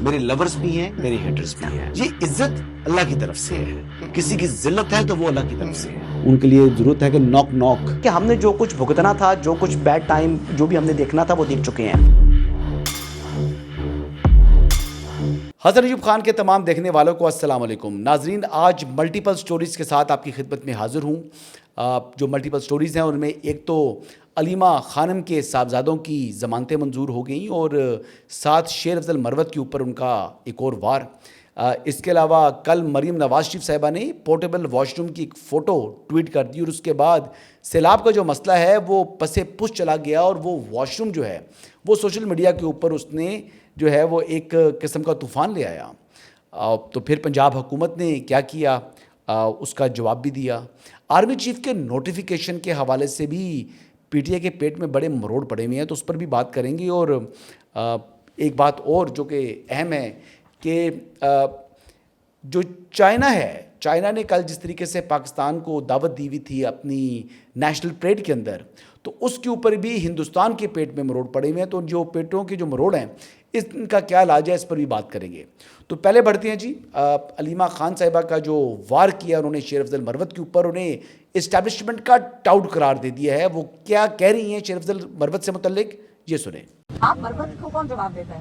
میرے لورز بھی ہیں، میرے ہیٹرز بھی ہیں. یہ عزت اللہ کی طرف سے ہے. کسی کی ذلت ہے تو وہ اللہ کی طرف سے ہے. ان کے لیے ضرورت ہے کہ نوک نوک کہ ہم نے جو کچھ بھگتنا تھا، جو کچھ بیڈ ٹائم جو بھی ہم نے دیکھنا تھا وہ دیکھ چکے ہیں. حسن ایوب خان کے تمام دیکھنے والوں کو السلام علیکم. ناظرین، آج ملٹیپل سٹوریز کے ساتھ آپ کی خدمت میں حاضر ہوں. جو ملٹیپل سٹوریز ہیں ان میں ایک تو علیمہ خانم کے صاحبزادوں کی ضمانتیں منظور ہو گئیں اور ساتھ شیر افضل مروت کے اوپر ان کا ایک اور وار. اس کے علاوہ کل مریم نواز شریف صاحبہ نے پورٹیبل واش روم کی ایک فوٹو ٹویٹ کر دی اور اس کے بعد سیلاب کا جو مسئلہ ہے وہ پسے پش چلا گیا اور وہ واش روم جو ہے وہ سوشل میڈیا کے اوپر اس نے جو ہے وہ ایک قسم کا طوفان لے آیا. تو پھر پنجاب حکومت نے کیا کیا، اس کا جواب بھی دیا. آرمی چیف کے نوٹیفیکیشن کے حوالے سے بھی پی ٹی آئی کے پیٹ میں بڑے مروڑ پڑے ہوئے ہیں، تو اس پر بھی بات کریں گے. اور ایک بات اور جو کہ اہم ہے کہ جو چائنا ہے، چائنا نے کل جس طریقے سے پاکستان کو دعوت دی ہوئی تھی اپنی نیشنل پریڈ کے اندر، تو اس کے اوپر بھی ہندوستان کے پیٹ میں مروڑ پڑے ہوئے ہیں. تو جو پیٹوں کے جو مروڑ ہیں ان کا کیا علاج ہے، اس پر بھی بات کریں گے. تو پہلے بڑھتے ہیں جی. علیمہ خان صاحبہ کا جو وار کیا انہوں نے شیر افضل مروت کے اوپر، انہیں اسٹیبلشمنٹ کا ٹاؤٹ قرار دے دیا ہے. وہ کیا کہہ رہی ہیں شیر افضل مروت سے متعلق، یہ سنیں. آپ مروت کو کون جواب دیتا ہے؟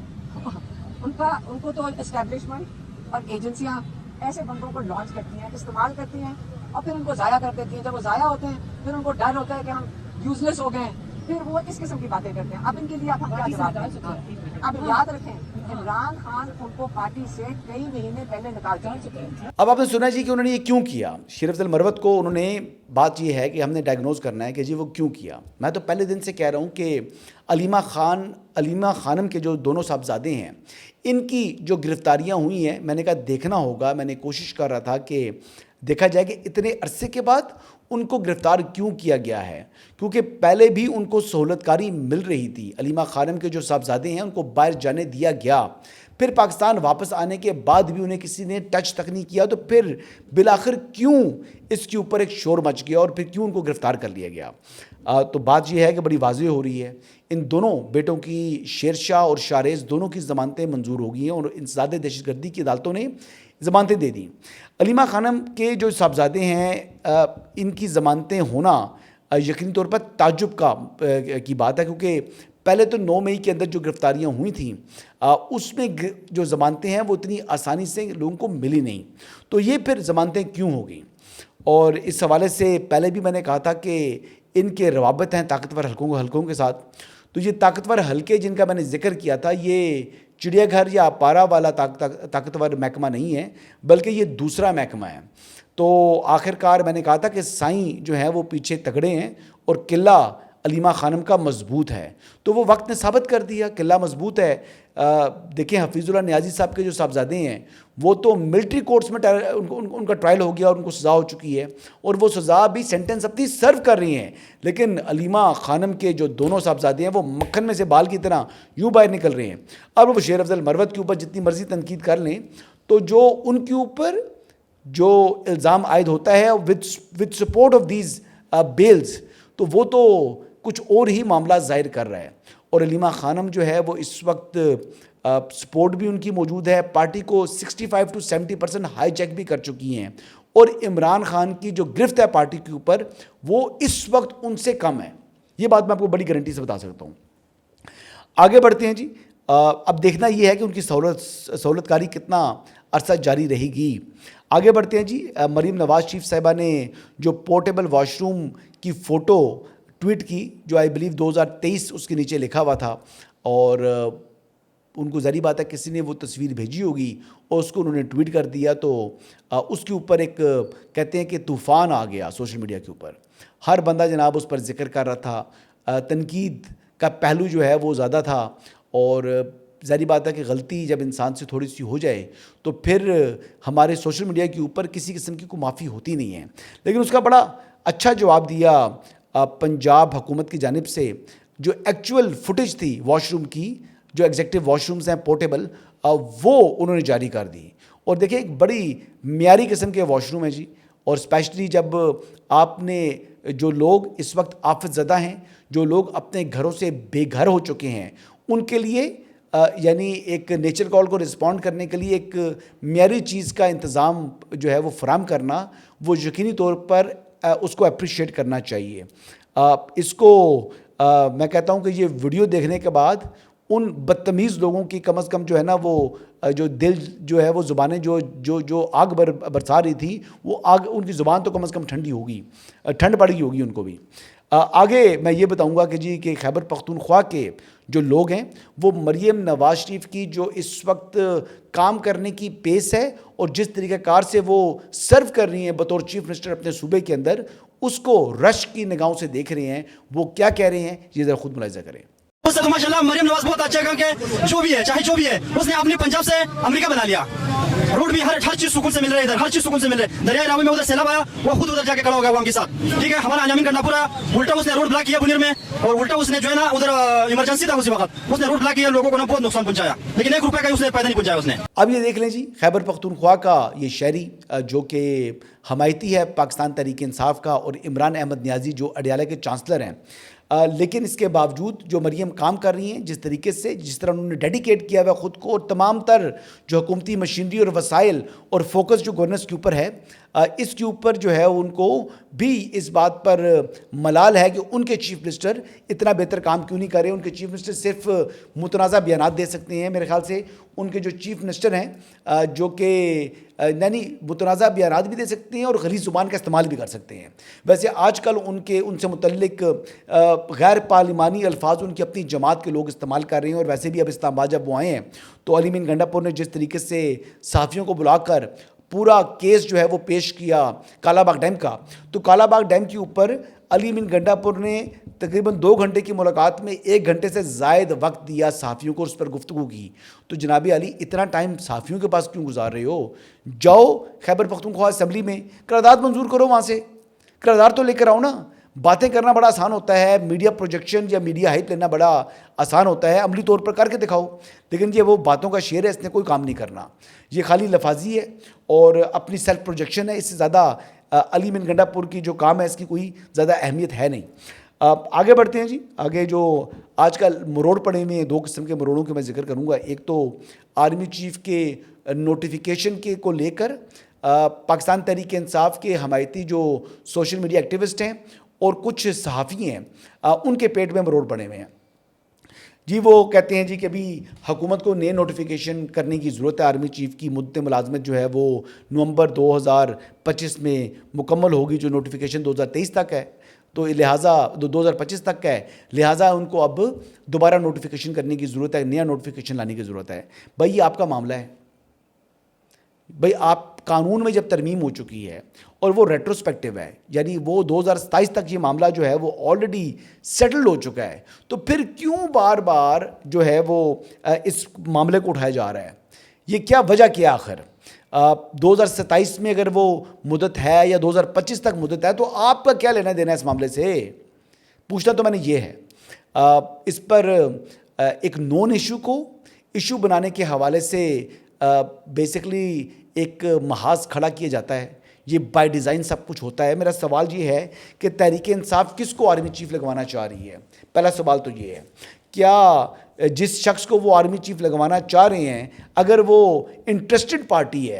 ان کو تو اسٹیبلشمنٹ اور ایجنسیاں ایسے بندوں کو لانچ کرتی ہیں، استعمال کرتی ہیں اور پھر ان کو ضائع کر دیتی ہیں. جب وہ ضائع ہوتے ہیں پھر ان کو ڈر ہوتا ہے کہ ہم یوزلیس ہو گئے ہیں، پھر وہ اس قسم کی باتیں کرتے ہیں. اب ان کے لیے آپ کیا جواب دیں؟ اب یاد رکھیں عمران خان ان کو پارٹی سے کئی مہینے پہلے نکال چکے ہیں. اب آپ نے سنا جی کہ انہوں نے یہ کیوں کیا. شیر افضل مروت کو انہوں نے، بات یہ ہے کہ ہم نے ڈائگنوز کرنا ہے کہ جی وہ کیوں کیا. میں تو پہلے دن سے کہہ رہا ہوں کہ علیمہ خانم کے جو دونوں صاحبزادے ہیں، ان کی جو گرفتاریاں ہوئی ہیں، میں نے کہا دیکھنا ہوگا. میں نے کوشش کر رہا تھا کہ دیکھا جائے کہ اتنے عرصے کے بعد ان کو گرفتار کیوں کیا گیا ہے، کیونکہ پہلے بھی ان کو سہولت کاری مل رہی تھی. علیمہ خانم کے جو صاحبزادے ہیں ان کو باہر جانے دیا گیا، پھر پاکستان واپس آنے کے بعد بھی انہیں کسی نے ٹچ تک نہیں کیا. تو پھر بالآخر کیوں اس کے اوپر ایک شور مچ گیا اور پھر کیوں ان کو گرفتار کر لیا گیا. تو بات یہ ہے کہ بڑی واضح ہو رہی ہے، ان دونوں بیٹوں کی، شیرشاہ اور شاریز، دونوں کی ضمانتیں منظور ہو گئی ہیں اور انسداد دہشت گردی کی عدالتوں نے ضمانتیں دے دیں. علیمہ خانم کے جو صاحبزادے ہیں، ان کی ضمانتیں ہونا یقینی طور پر تعجب کی بات ہے، کیونکہ پہلے تو 9 مئی کے اندر جو گرفتاریاں ہوئی تھیں اس میں جو ضمانتیں ہیں وہ اتنی آسانی سے لوگوں کو ملی نہیں. تو یہ پھر ضمانتیں کیوں ہو گئیں؟ اور اس حوالے سے پہلے بھی میں نے کہا تھا کہ ان کے روابط ہیں طاقتور حلقوں کے ساتھ. تو یہ طاقتور حلقے جن کا میں نے ذکر کیا تھا، یہ چڑیا گھر یا پارا والا طاقتور محکمہ نہیں ہے، بلکہ یہ دوسرا محکمہ ہے. تو آخرکار میں نے کہا تھا کہ سائیں جو ہیں وہ پیچھے تگڑے ہیں اور قلعہ علیمہ خانم کا مضبوط ہے. تو وہ وقت نے ثابت کر دیا قلعہ مضبوط ہے. دیکھیں حفیظ اللہ نیازی صاحب کے جو صاحبزادے ہیں وہ تو ملٹری کورٹس میں ان کا ٹرائل ہو گیا اور ان کو سزا ہو چکی ہے اور وہ سزا بھی سینٹنس اپنی سرو کر رہی ہیں. لیکن علیمہ خانم کے جو دونوں صاحبزادے ہیں وہ مکھن میں سے بال کی طرح یوں باہر نکل رہے ہیں. اب وہ شیر افضل مروت کے اوپر جتنی مرضی تنقید کر لیں، تو جو ان کے اوپر جو الزام عائد ہوتا ہے with support of these bells, تو وہ تو کچھ اور ہی معاملہ ظاہر کر رہا ہے. اور علیمہ خانم جو ہے وہ اس وقت سپورٹ بھی ان کی موجود ہے، پارٹی کو 65 to 70% ہائی جیک بھی کر چکی ہیں، اور عمران خان کی جو گرفت ہے پارٹی کے اوپر وہ اس وقت ان سے کم ہے. یہ بات میں آپ کو بڑی گارنٹی سے بتا سکتا ہوں. آگے بڑھتے ہیں جی. اب دیکھنا یہ ہے کہ ان کی سہولت کاری کتنا عرصہ جاری رہے گی. آگے بڑھتے ہیں جی. مریم نواز شریف صاحبہ نے جو پورٹیبل واش روم کی فوٹو ٹویٹ کی، جو آئی بلیو 2023 اس کے نیچے لکھا ہوا تھا، اور ان کو ظاہری بات ہے کسی نے وہ تصویر بھیجی ہوگی اور اس کو انہوں نے ٹویٹ کر دیا. تو اس کے اوپر ایک کہتے ہیں کہ طوفان آ گیا سوشل میڈیا کے اوپر. ہر بندہ جناب اس پر ذکر کر رہا تھا. تنقید کا پہلو جو ہے وہ زیادہ تھا، اور ظاہری بات ہے کہ غلطی جب انسان سے تھوڑی سی ہو جائے تو پھر ہمارے سوشل میڈیا کے اوپر کسی قسم کی کوئی معافی ہوتی نہیں ہے. لیکن اس کا بڑا اچھا جواب دیا پنجاب حکومت کی جانب سے. جو ایکچول فوٹیج تھی واش روم کی، جو ایگزیکٹو واش رومز ہیں پورٹیبل، وہ انہوں نے جاری کر دی. اور دیکھیں ایک بڑی معیاری قسم کے واش روم ہے جی. اور اسپیشلی جب آپ نے جو لوگ اس وقت آفت زدہ ہیں، جو لوگ اپنے گھروں سے بے گھر ہو چکے ہیں، ان کے لیے یعنی ایک نیچر کال کو رسپونڈ کرنے کے لیے ایک معیاری چیز کا انتظام جو ہے وہ فراہم کرنا، وہ یقینی طور پر اس کو اپریشیٹ کرنا چاہیے. اس کو میں کہتا ہوں کہ یہ ویڈیو دیکھنے کے بعد ان بدتمیز لوگوں کی کم از کم جو ہے نا وہ جو دل جو ہے وہ زبانیں جو آگ برسا رہی تھی، وہ آگ ان کی زبان تو کم از کم ٹھنڈی ہوگی، ٹھنڈ پڑ گئی ہوگی ان کو بھی. آگے میں یہ بتاؤں گا کہ جی کہ خیبر پختونخوا کے جو لوگ ہیں وہ مریم نواز شریف کی جو اس وقت کام کرنے کی پیس ہے اور جس طریقہ کار سے وہ سرو کر رہی ہیں بطور چیف منسٹر اپنے صوبے کے اندر، اس کو رش کی نگاہوں سے دیکھ رہے ہیں. وہ کیا کہہ رہے ہیں یہ ذرا خود ملاحظہ کریں. اس سے تو ماشاءاللہ مریم نواز بہت اچھا کام کہ جو بھی ہے چاہے جو بھی ہے اس نے اپنی پنجاب سے امریکہ بنا لیا. روڈ بھی ہر چیز سکون سے مل رہا ہے، ادھر ہر چیز سکون سے مل رہا ہے. دریائے راوی میں ادھر سیلاب آیا، وہ خود ادھر جا کے کھڑا ہو گیا وہاں کے ساتھ. ٹھیک ہے، ہمارا انجامین کرنا پورا الٹا اس نے روڈ بلاک کیا بنیر میں، اور الٹا اس نے جو ہے نا ادھر ایمرجنسی تھا اسی وقت، اس نے روڈ بلاک کیا، لوگوں کو نا بہت نقصان پہنچایا، لیکن 1 روپے کا اس نے فائدہ نہیں پہنچایا اس نے. اب یہ دیکھ لیں جی خیبر پختونخوا کا یہ شہری جو کہ حمایتی ہے پاکستان تحریک انصاف کا، اور عمران احمد نیازی جو اڈیالہ کے چانسلر ہیں، لیکن اس کے باوجود جو مریم کام کر رہی ہیں، جس طریقے سے جس طرح انہوں نے ڈیڈیکیٹ کیا ہوا خود کو، اور تمام تر جو حکومتی مشینری اور وسائل اور فوکس جو گورننس کے اوپر ہے، اس کے اوپر جو ہے ان کو بھی اس بات پر ملال ہے کہ ان کے چیف منسٹر اتنا بہتر کام کیوں نہیں کر رہے. ان کے چیف منسٹر صرف متنازع بیانات دے سکتے ہیں. میرے خیال سے ان کے جو چیف منسٹر ہیں جو کہ یعنی متنازع بیانات بھی دے سکتے ہیں اور غلیظ زبان کا استعمال بھی کر سکتے ہیں. ویسے آج کل ان سے متعلق غیر پارلیمانی الفاظ ان کی اپنی جماعت کے لوگ استعمال کر رہے ہیں. اور ویسے بھی اب اسلام آباد جب وہ آئے ہیں تو علی مین گنڈاپور نے جس طریقے سے صحافیوں کو بلا کر پورا کیس جو ہے وہ پیش کیا کالا باغ ڈیم کا، تو کالا باغ ڈیم کے اوپر علی مین گنڈاپور نے تقریباً 2 گھنٹے کی ملاقات میں 1 گھنٹے سے زائد وقت دیا صحافیوں کو، اس پر گفتگو کی. تو جناب علی اتنا ٹائم صحافیوں کے پاس کیوں گزار رہے ہو؟ جاؤ خیبر پختونخوا اسمبلی میں قرارداد منظور کرو، وہاں سے قرارداد تو لے کر آؤ نا. باتیں کرنا بڑا آسان ہوتا ہے، میڈیا پروجیکشن یا میڈیا ہائپ لینا بڑا آسان ہوتا ہے، عملی طور پر کر کے دکھاؤ. لیکن یہ وہ باتوں کا شعر ہے، اس نے کوئی کام نہیں کرنا. یہ خالی لفاظی ہے اور اپنی سیلف پروجیکشن ہے. اس سے زیادہ علی مین گنڈاپور کی جو کام ہے اس کی کوئی زیادہ اہمیت ہے نہیں. آگے بڑھتے ہیں جی. آگے جو آج کل مروڑ پڑے ہوئے ہیں، 2 قسم کے مروڑوں کے میں ذکر کروں گا. ایک تو آرمی چیف کے نوٹیفیکیشن کے کو لے کر پاکستان تحریک انصاف کے حمایتی جو سوشل میڈیا ایکٹیوسٹ ہیں اور کچھ صحافی ہیں، ان کے پیٹ میں مروڑ پڑے ہوئے ہیں. جی وہ کہتے ہیں جی کہ ابھی حکومت کو نئے نوٹیفیکیشن کرنے کی ضرورت ہے. آرمی چیف کی مدت ملازمت جو ہے وہ نومبر 2025 میں مکمل ہوگی، جو نوٹیفیکیشن 2023 تک ہے، تو لہٰذا 2025 تک کا ہے، لہٰذا ان کو اب دوبارہ نوٹیفیکیشن کرنے کی ضرورت ہے، نیا نوٹیفیکیشن لانے کی ضرورت ہے. بھائی یہ آپ کا معاملہ ہے. بھائی آپ قانون میں جب ترمیم ہو چکی ہے اور وہ ریٹروسپیکٹیو ہے، یعنی وہ 2027 تک یہ معاملہ جو ہے وہ آلریڈی سیٹلڈ ہو چکا ہے، تو پھر کیوں بار بار جو ہے وہ اس معاملے کو اٹھایا جا رہا ہے؟ یہ کیا وجہ کیا آخر؟ 2027 میں اگر وہ مدت ہے یا 2025 تک مدت ہے تو آپ کا کیا لینا دینا ہے اس معاملے سے؟ پوچھنا تو میں نے یہ ہے. اس پر ایک نون ایشو کو ایشو بنانے کے حوالے سے بیسکلی ایک محاذ کھڑا کیا جاتا ہے. یہ بائی ڈیزائن سب کچھ ہوتا ہے. میرا سوال یہ ہے کہ تحریک انصاف کس کو آرمی چیف لگوانا چاہ رہی ہے؟ پہلا سوال تو یہ ہے، کیا جس شخص کو وہ آرمی چیف لگوانا چاہ رہے ہیں اگر وہ انٹرسٹڈ پارٹی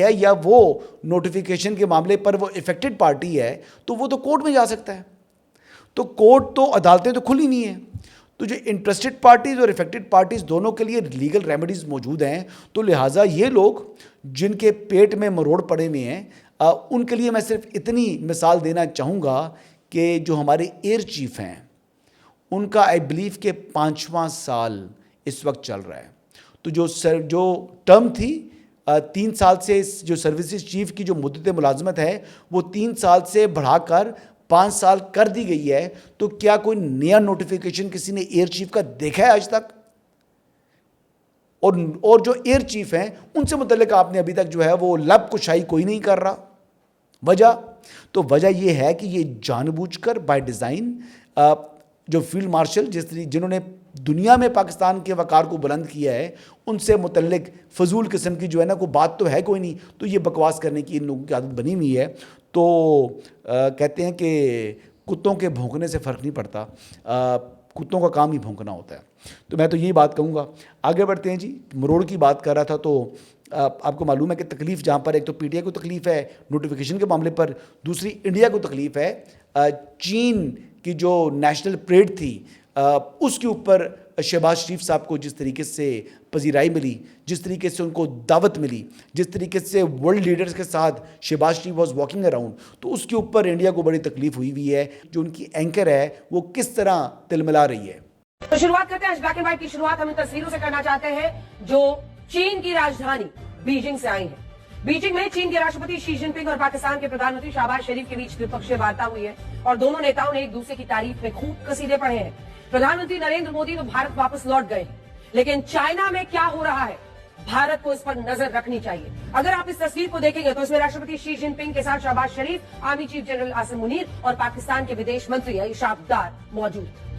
ہے یا وہ نوٹیفیکیشن کے معاملے پر وہ افیکٹڈ پارٹی ہے تو وہ تو کورٹ میں جا سکتا ہے. تو کورٹ تو عدالتیں تو کھلی نہیں ہیں. تو جو انٹرسٹڈ پارٹیز اور افیکٹڈ پارٹیز دونوں کے لیے لیگل ریمیڈیز موجود ہیں. تو لہٰذا یہ لوگ جن کے پیٹ میں مروڑ پڑے ہوئے ہیں ان کے لیے میں صرف اتنی مثال دینا چاہوں گا کہ جو ہمارے ایئر چیف ہیں ان کا آئی بلیو کہ 5واں سال اس وقت چل رہا ہے. تو جو ٹرم تھی 3 سال سے جو سروسز چیف کی جو مدت ملازمت ہے وہ 3 سال سے بڑھا کر 5 سال کر دی گئی ہے. تو کیا کوئی نیا نوٹیفیکیشن کسی نے ایئر چیف کا دیکھا ہے آج تک؟ اور جو ایئر چیف ہیں ان سے متعلق آپ نے ابھی تک جو ہے وہ لب کشائی کوئی نہیں کر رہا. وجہ یہ ہے کہ یہ جان بوجھ کر بائی ڈیزائن جو فیلڈ مارشل جنہوں نے دنیا میں پاکستان کے وقار کو بلند کیا ہے ان سے متعلق فضول قسم کی جو ہے نا کوئی بات تو ہے کوئی نہیں، تو یہ بکواس کرنے کی ان لوگوں کی عادت بنی ہوئی ہے. تو کہتے ہیں کہ کتوں کے بھونکنے سے فرق نہیں پڑتا، کتوں کا کام ہی بھونکنا ہوتا ہے. تو میں تو یہی بات کہوں گا. آگے بڑھتے ہیں جی. مروڑ کی بات کر رہا تھا تو آپ کو معلوم ہے کہ تکلیف جہاں پر ایک تو پی ٹی آئی کو تکلیف ہے نوٹیفیکیشن کے معاملے پر, دوسری انڈیا کو تکلیف ہے. چین کی جو نیشنل پریڈ تھی اس کے اوپر شہباز شریف صاحب کو جس طریقے سے پذیرائی ملی, جس طریقے سے ان کو دعوت ملی, جس طریقے سے ورلڈ لیڈرز کے ساتھ شہباز شریف واز واکنگ اراؤنڈ, تو اس کے اوپر انڈیا کو بڑی تکلیف ہوئی ہے. جو ان کی اینکر ہے وہ کس طرح تلملا رہی ہے. تو شروعات کرتے ہیں بلیک اینڈ وائٹ کی شروعات ہم ان تصویروں سے کرنا چاہتے ہیں جو چین کی راجدھانی بیجنگ سے آئی ہیں. بیجنگ میں چین کے راشٹرپتی شی جن پنگ اور پاکستان کے پردھان منتری شہباز شریف کے بیچ دوپکشیہ وارتا ہوئی ہے اور دونوں نیتاؤں نے ایک دوسرے کی تعریف میں خوب قصیدے پڑھے ہیں. پردھان منتری نریندر مودی تو بھارت واپس لوٹ گئے ہیں, لیکن چائنا میں کیا ہو رہا ہے بھارت کو اس پر نظر رکھنی چاہیے. اگر آپ اس تصویر کو دیکھیں گے تو اس میں راشٹرپتی شی جن پنگ کے ساتھ Shehbaz Sharif, army chief general Asim Munir اور پاکستان کے ودیش منتری اشاق ڈار موجود ہیں.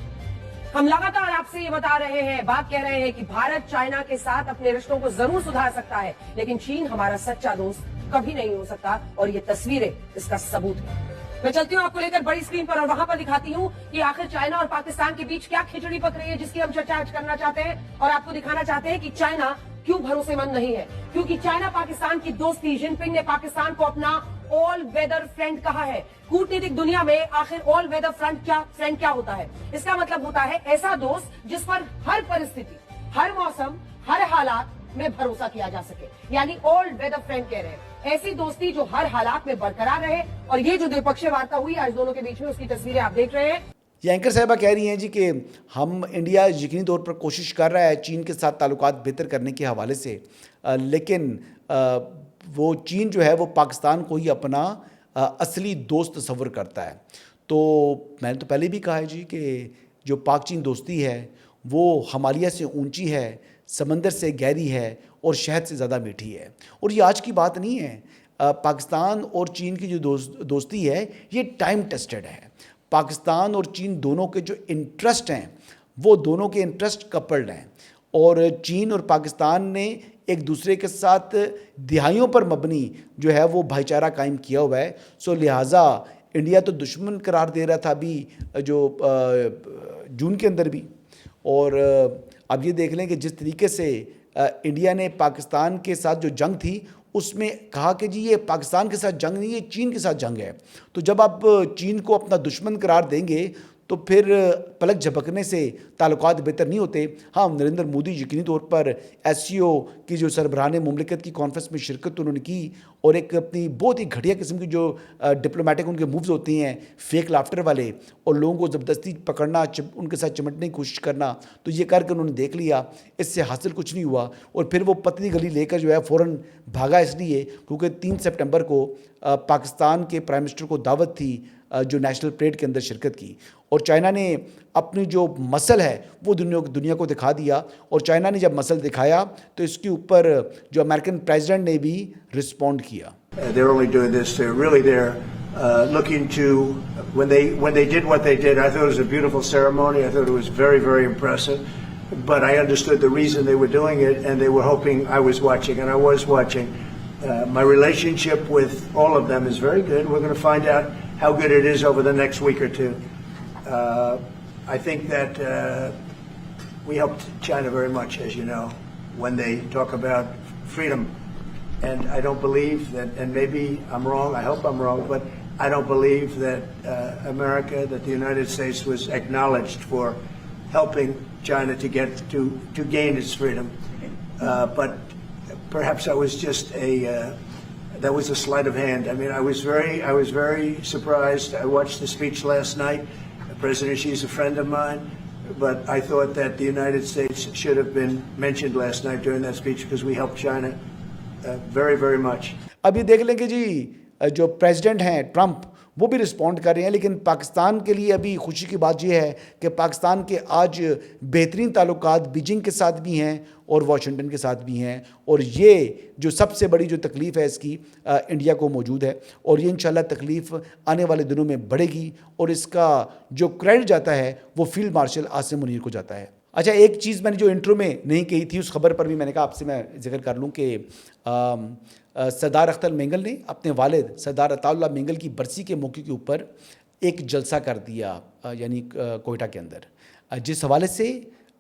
ہم لگاتار آپ سے یہ بتا رہے ہیں, بات کہہ رہے ہیں کہ بھارت چائنا کے ساتھ اپنے رشتوں کو ضرور سدھار سکتا ہے, لیکن چین ہمارا سچا دوست کبھی نہیں ہو سکتا اور یہ تصویریں اس کا ثبوت ہیں. میں چلتی ہوں آپ کو لے کر بڑی اسکرین پر اور وہاں پر دکھاتی ہوں کہ آخر چائنا اور پاکستان کے بیچ کیا کھچڑی پک رہی ہے جس کی ہم چرچا آج کرنا چاہتے ہیں اور آپ کو دکھانا چاہتے ہیں کہ چائنا کیوں بھروسے مند نہیں ہے. کیونکہ چائنا پاکستان کی دوستی, جن پنگ نے پاکستان کو اپنا آل ویدر فرینڈ کہا ہے. کورٹنیتک دنیا میں آخر آل ویدر فرینڈ کیا ہوتا ہے؟ اس کا مطلب ہوتا ہے ایسا دوست جس پر ہر پرستھتی, ہر موسم, ہر حالات میں بھروسہ کیا جا سکے, یعنی آل ویدر فرینڈ کہہ رہے ہیں. ایسی دوستی جو ہر حالات میں برقرار رہے. اور یہ جو دوپکشیہ وارتا ہوئی آج دونوں کے بیچ میں, اس کی تصویریں آپ دیکھ رہے ہیں. یہ اینکر صاحبہ کہہ رہی ہیں جی کہ ہم انڈیا یقینی طور پر کوشش کر رہا ہے چین کے ساتھ تعلقات بہتر کرنے کے حوالے سے, لیکن وہ چین جو ہے وہ پاکستان کو ہی اپنا اصلی دوست تصور کرتا ہے. تو میں نے تو پہلے بھی کہا ہے جی کہ جو پاک چین دوستی ہے وہ ہمالیہ سے اونچی ہے, سمندر سے گہری ہے اور شہد سے زیادہ میٹھی ہے. اور یہ آج کی بات نہیں ہے. پاکستان اور چین کی جو دوستی ہے یہ ٹائم ٹیسٹڈ ہے. پاکستان اور چین دونوں کے جو انٹرسٹ ہیں وہ دونوں کے انٹرسٹ کپلڈ ہیں, اور چین اور پاکستان نے ایک دوسرے کے ساتھ دہائیوں پر مبنی جو ہے وہ بھائی چارہ قائم کیا ہوا ہے. سو لہٰذا انڈیا تو دشمن قرار دے رہا تھا ابھی جو جون کے اندر بھی, اور اب یہ دیکھ لیں کہ جس طریقے سے انڈیا نے پاکستان کے ساتھ جو جنگ تھی اس میں کہا کہ جی یہ پاکستان کے ساتھ جنگ نہیں, یہ چین کے ساتھ جنگ ہے. تو جب آپ چین کو اپنا دشمن قرار دیں گے تو پھر پلک جھپکنے سے تعلقات بہتر نہیں ہوتے. ہاں, نریندر مودی یقینی طور پر ایس سی او کی جو سربراہان مملکت کی کانفرنس میں شرکت انہوں نے کی, اور ایک اپنی بہت ہی گھٹیا قسم کی جو ڈپلومیٹک ان کے مووز ہوتے ہیں, فیک لافٹر والے, اور لوگوں کو زبردستی پکڑنا, ان کے ساتھ چمٹنے کی کوشش کرنا, تو یہ کر کے انہوں نے دیکھ لیا اس سے حاصل کچھ نہیں ہوا, اور پھر وہ پتلی گلی لے کر جو ہے فوراً بھاگا. اس لیے کیونکہ 3 سپٹمبر کو پاکستان کے پرائم منسٹر کو دعوت تھی جو نیشنل پریڈ کے اندر شرکت کی, اور چائنا نے اپنی جو مسل ہے وہ دنیا کو دکھا دیا. اور چائنا نے جب مسل دکھایا تو اس کے اوپر جو امریکن پریزیڈنٹ نے بھی رسپونڈ کیا. They're only doing this, they're really there looking to, when they did what they did, I thought it was a beautiful ceremony, I thought it was very, very impressive, but I understood the reason they were doing it, and they were hoping I was watching, and I was watching. My relationship with all of them is very good. We're going to find out how good it is over the next week or two. I think that we helped China very much, as you know, when they talk about freedom. And I don't believe that, and maybe I'm wrong, I hope I'm wrong, but I don't believe that America, that the United States was acknowledged for helping China to get to gain its freedom. But perhaps that was just that was a sleight of hand. I mean, I was very surprised. I watched the speech last night. President Xi's a friend of mine, but I thought that the United States should have been mentioned last night during that speech because we helped China very, very much. اب یہ دیکھ لیں کہ جی جو president ہیں Trump وہ بھی respond کر رہے ہیں, لیکن پاکستان کے لیے ابھی خوشی کی بات یہ ہے کہ پاکستان کے آج بہترین تعلقات بیجنگ کے ساتھ بھی ہیں اور واشنگٹن کے ساتھ بھی ہیں, اور یہ جو سب سے بڑی جو تکلیف ہے اس کی انڈیا کو موجود ہے, اور یہ انشاءاللہ تکلیف آنے والے دنوں میں بڑھے گی, اور اس کا جو کریڈٹ جاتا ہے وہ فیلڈ مارشل عاصم منیر کو جاتا ہے. اچھا, ایک چیز میں نے جو انٹرو میں نہیں کہی تھی اس خبر پر بھی میں نے کہا آپ سے میں ذکر کر لوں کہ سردار اختر مینگل نے اپنے والد سردار عطا اللہ مینگل کی برسی کے موقع کے اوپر ایک جلسہ کر دیا, یعنی کوئٹہ کے اندر, جس حوالے سے